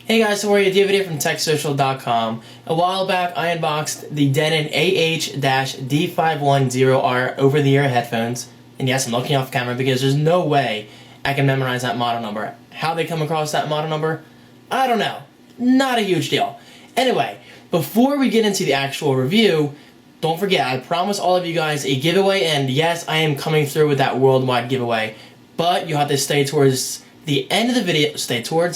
Hey guys, how are you? David here from TechSocial.com. A while back, I unboxed the Denon AH-D510R over-the-ear headphones. And yes, I'm looking off camera because there's no way I can memorize that model number. How they come across that model number, I don't know. Not a huge deal. Anyway, before we get into the actual review, don't forget, I promised all of you guys a giveaway, and yes, I am coming through with that worldwide giveaway. But you have to stay towards the end of the video. Stay tuned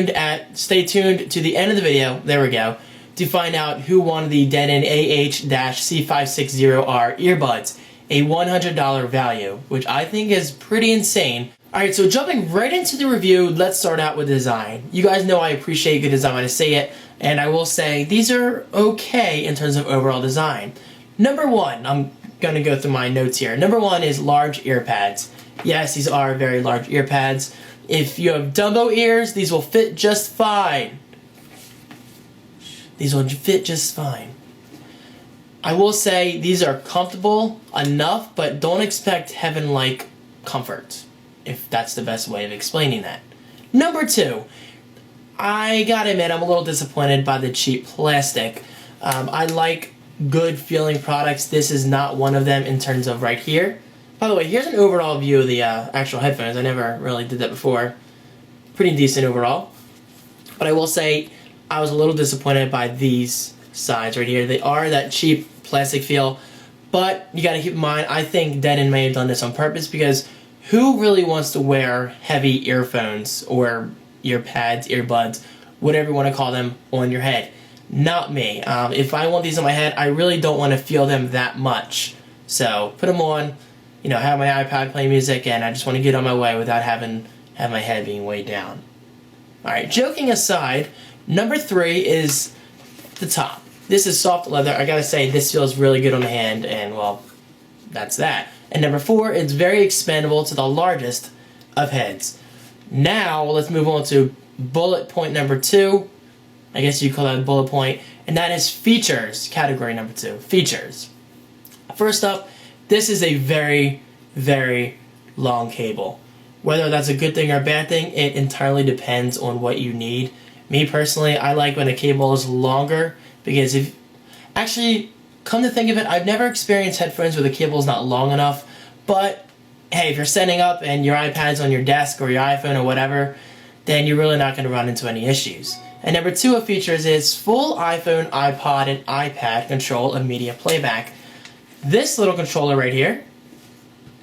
to the end of the video. There we go. To find out who won the Denon AH-C560R earbuds, a $100 value, which I think is pretty insane. Alright, so jumping right into the review, let's start out with design. You guys know I appreciate good design when I say it, and I will say these are okay in terms of overall design. Number one, I'm going to go through my notes here. Number one is large ear pads. Yes, these are very large ear pads. If you have Dumbo ears, these will fit just fine. These will fit just fine. I will say these are comfortable enough, but don't expect heaven-like comfort, if that's the best way of explaining that. Number two, I gotta admit I'm a little disappointed by the cheap plastic. I like good feeling products. This is not one of them in terms of right here. By the way, here's an overall view of the actual headphones. I never really did that before. Pretty decent overall. But I will say I was a little disappointed by these sides right here. They are that cheap plastic feel. But you gotta keep in mind, I think Denon may have done this on purpose because who really wants to wear heavy earphones or ear pads, earbuds, whatever you want to call them, on your head? Not me. If I want these on my head, I really don't want to feel them that much. So put them on, you know, have my iPad play music, and I just want to get on my way without having my head being weighed down. Alright, joking aside, number three is the top. This is soft leather. I gotta say, this feels really good on the hand, and well, that's that. And number four, it's very expandable to the largest of heads. Now, let's move on to bullet point number two. I guess you call that a bullet point. And that is features, category number two, features. First up, this is a very, very long cable. Whether that's a good thing or a bad thing, it entirely depends on what you need. Me personally, I like when a cable is longer because if... Actually, come to think of it, I've never experienced headphones where the cable is not long enough, but hey, if you're setting up and your iPad's on your desk or your iPhone or whatever, then you're really not going to run into any issues. And number two of features is full iPhone, iPod, and iPad control of media playback. This little controller right here,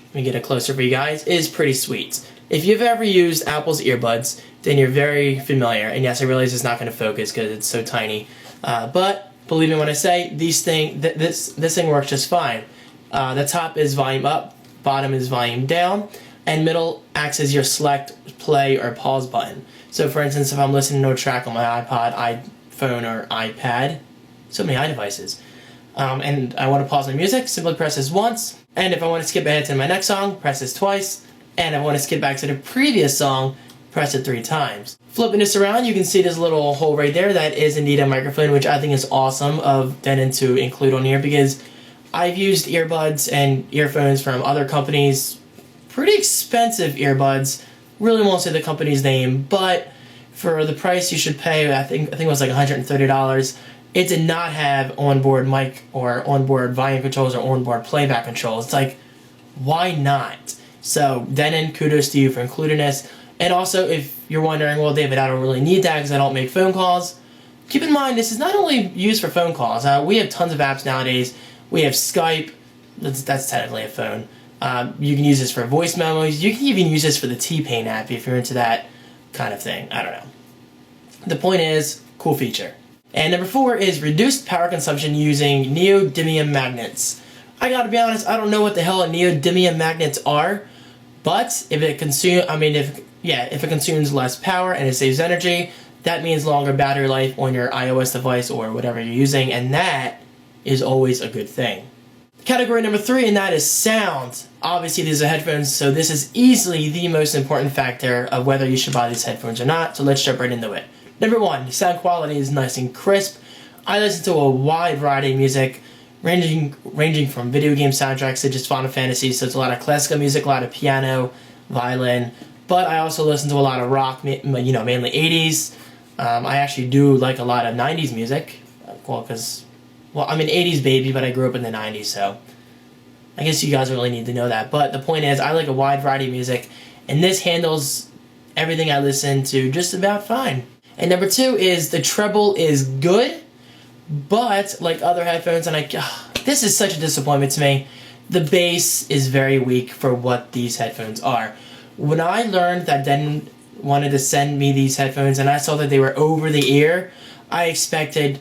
let me get it closer for you guys, is pretty sweet. If you've ever used Apple's earbuds, then you're very familiar. And yes, I realize it's not going to focus because it's so tiny. But believe me when I say, this thing works just fine. The top is volume up, bottom is volume down, and middle acts as your select, play, or pause button. So for instance, if I'm listening to a track on my iPod, iPhone, or iPad, so many iDevices, and I want to pause my music, simply press this once, and if I want to skip ahead to my next song, press this twice, and if I want to skip back to the previous song, press it 3 times. Flipping this around, you can see this little hole right there. That is indeed a microphone, which I think is awesome of Denon to include on here because I've used earbuds and earphones from other companies, pretty expensive earbuds, really won't say the company's name, but for the price you should pay, I think it was like $130, it did not have onboard mic or onboard volume controls or onboard playback controls. It's like, why not? So Denon, kudos to you for including this. And also, if you're wondering, well, David, I don't really need that because I don't make phone calls, keep in mind this is not only used for phone calls. We have tons of apps nowadays. We have Skype, that's technically a phone. You can use this for voice memos. You can even use this for the T-Pain app if you're into that kind of thing. I don't know. The point is, cool feature. And number four is reduced power consumption using neodymium magnets. I gotta be honest, I don't know what the hell neodymium magnets are, but if it consumes less power and it saves energy, that means longer battery life on your iOS device or whatever you're using, and that is always a good thing. Category number three, and that is sound. Obviously, these are headphones, so this is easily the most important factor of whether you should buy these headphones or not, so let's jump right into it. Number one, sound quality is nice and crisp. I listen to a wide variety of music, ranging from video game soundtracks to just Final Fantasy, so it's a lot of classical music, a lot of piano, violin, but I also listen to a lot of rock, mainly 80s. I actually do like a lot of 90s music. Well, I'm an 80s baby, but I grew up in the 90s, so I guess you guys don't really need to know that. But the point is, I like a wide variety of music, and this handles everything I listen to just about fine. And number 2 is the treble is good, but like other headphones, and this is such a disappointment to me, the bass is very weak for what these headphones are. When I learned that Denon wanted to send me these headphones and I saw that they were over the ear, I expected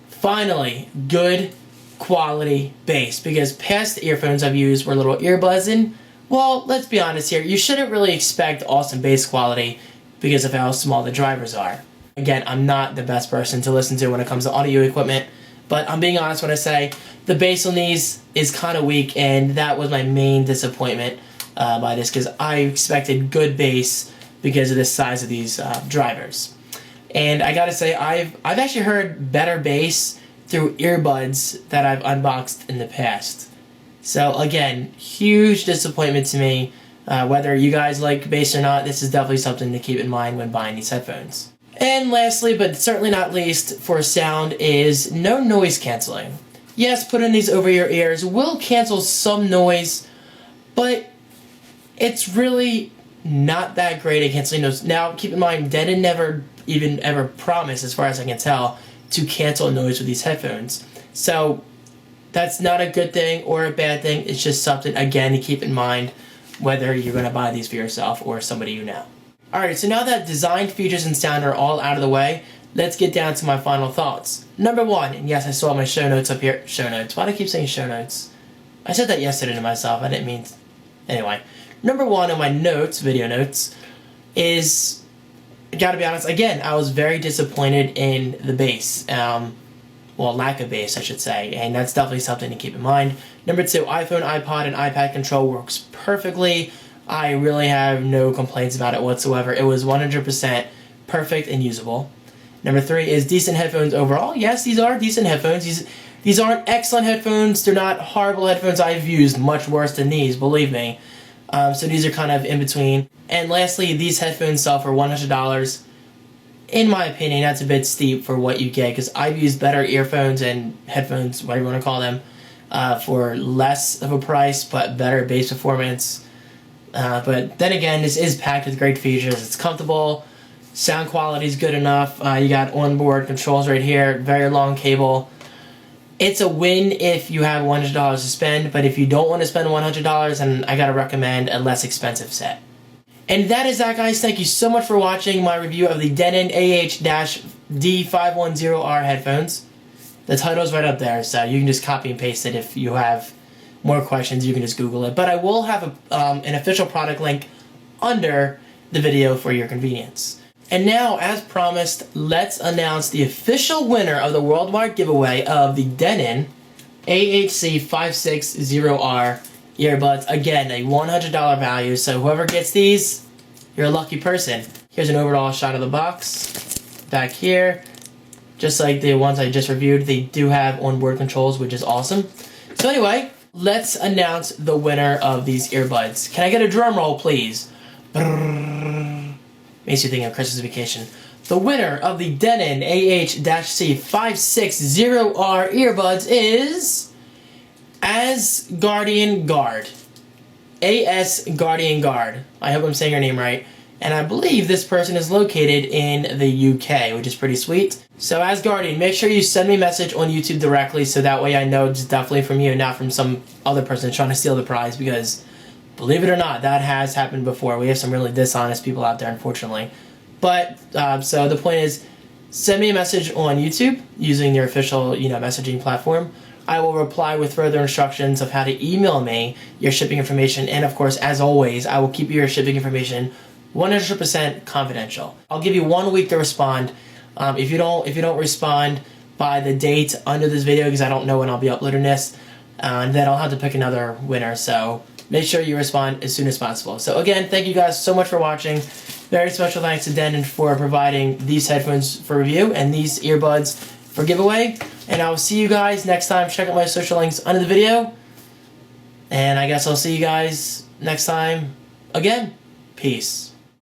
finally good quality bass, because past earphones I've used were little earbuds, and well, let's be honest here, you shouldn't really expect awesome bass quality because of how small the drivers are. Again, I'm not the best person to listen to when it comes to audio equipment, but I'm being honest when I say the bass on these is kind of weak, and that was my main disappointment by this, because I expected good bass because of the size of these drivers. And I gotta say, I've actually heard better bass through earbuds that I've unboxed in the past. So again, huge disappointment to me. Whether you guys like bass or not, this is definitely something to keep in mind when buying these headphones. And lastly, but certainly not least for sound, is no noise canceling. Yes, putting these over your ears will cancel some noise, but it's really not that great at canceling noise. Now, keep in mind, Denon never even ever promised, as far as I can tell, to cancel noise with these headphones. So that's not a good thing or a bad thing. It's just something, again, to keep in mind whether you're going to buy these for yourself or somebody you know. Alright, so now that design, features, and sound are all out of the way, let's get down to my final thoughts. Number 1, and yes, I saw my show notes up here. Show notes. Why do I keep saying show notes? I said that yesterday to myself. I didn't mean to. Anyway, number 1 in my notes, video notes, is, I gotta be honest, again, I was very disappointed in the bass. Well, lack of bass, I should say, and that's definitely something to keep in mind. Number 2, iPhone, iPod, and iPad control works perfectly. I really have no complaints about it whatsoever. It was 100% perfect and usable. Number 3 is decent headphones overall. Yes, these are decent headphones. These aren't excellent headphones. They're not horrible headphones. I've used much worse than these, believe me. So these are kind of in between. And lastly, these headphones sell for $100. In my opinion, that's a bit steep for what you get, because I've used better earphones and headphones, whatever you want to call them, for less of a price, but better bass performance. But then again, this is packed with great features. It's comfortable, sound quality is good enough. You got onboard controls right here, very long cable. It's a win if you have $100 to spend, but if you don't want to spend $100, then I gotta recommend a less expensive set. And that is that, guys. Thank you so much for watching my review of the Denon AH-D510R headphones. The title is right up there, so you can just copy and paste it. If you have more questions, you can just Google it. But I will have an official product link under the video for your convenience. And now, as promised, let's announce the official winner of the worldwide giveaway of the Denon AH-C560R earbuds. Again, a $100 value, so whoever gets these, you're a lucky person. Here's an overall shot of the box. Back here, just like the ones I just reviewed, they do have onboard controls, which is awesome. So anyway, let's announce the winner of these earbuds. Can I get a drum roll, please? Makes you think of Christmas Vacation. The winner of the Denon AH-C560R earbuds is Asgardian Guard. Asgardian Guard. I hope I'm saying her name right. And I believe this person is located in the UK, which is pretty sweet. So Asgardian, make sure you send me a message on YouTube directly, so that way I know it's definitely from you, not from some other person trying to steal the prize, because believe it or not, that has happened before. We have some really dishonest people out there, unfortunately. But, so the point is, send me a message on YouTube using your official, messaging platform. I will reply with further instructions of how to email me your shipping information, and of course, as always, I will keep your shipping information 100% confidential. I'll give you 1 week to respond. If you don't respond by the date under this video, because I don't know when I'll be uploading this, then I'll have to pick another winner. So make sure you respond as soon as possible. So again, thank you guys so much for watching. Very special thanks to Denon for providing these headphones for review and these earbuds for giveaway. And I will see you guys next time. Check out my social links under the video. And I guess I'll see you guys next time again. Peace.